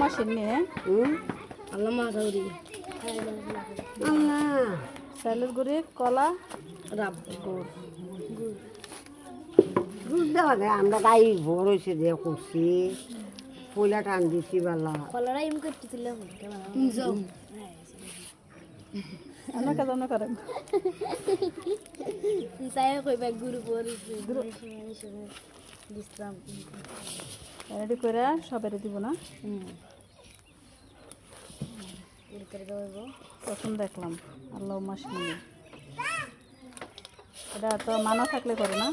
মাসের নিয়ে আল্লাহ মাসাউরি আল্লাহ চালের গুঁড়ি কলা রাব গুড় দুধ দেওয়া যায় আমরা গাই ভোর হয়েছে যে করছি পয়লা টান দিছি বেলা কলারা এম করতেছিলাম আমরা কাজ আমরা করেন সাই কইবা গুরু পড়ি বিশ্রাম রেডি করে সবাই দিব না করে দেবো প্রথম দেখলাম আল্লাহ মাস নিয়ে এটা তো মানা থাকলে করে না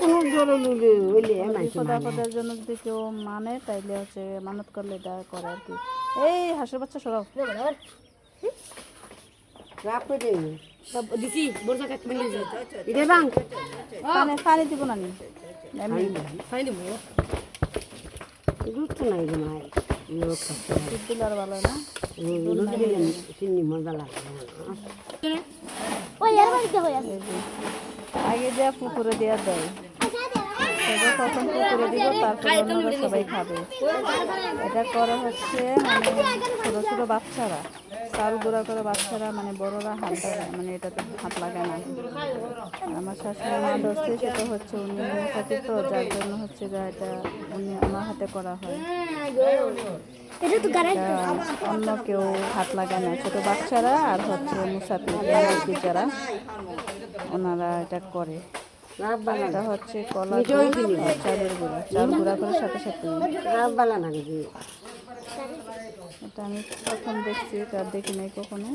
কোনো জরুরি হইলে বিপদ আপদের জন্য যদি কেউ মানে তাইলে হচ্ছে মানত করলে এটা করে আর কি এই হাঁসের বাচ্চা সরাও রাখতে দিছি বর্ষা কাট মিলে যায় এটা বাং পানি দিব না নি ফাইন দিব দুধ তো নাই রে মাই লোক দুধ দিলে আর ভালো না দুধ দিলে চিনি মজা লাগে ওই আর বাড়িতে হই আছে এই যে আগে যা পুকুরে দেওয়া দেয় সেটা তখন পুকুরে দিব তারপর অন্যরা সবাই খাবে এটা করে হচ্ছে মানে ছোটো ছোটো বাচ্চারা চাল গুঁড়া করে বাচ্চারা মানে বড়রা হাত দেয় মানে এটাতে হাত লাগায় না আর আমার শাশুড়ি মা ধরছে সেটা হচ্ছে উনি খাতে তো যার জন্য হচ্ছে যে এটা উনি আমার হাতে করা হয় এটা তো গারাই এটা অন্য কেউ হাত লাগায় না ছোটো বাচ্চারা আর হচ্ছে মুসাফির যারা ওনারা এটা করে এটা হচ্ছে কলা চালের গুঁড়া চাল গুঁড়া করে সাথে সাথে রাববালা না রে এটা আমি প্রথম দেখছি এটা দেখি নাই কখনো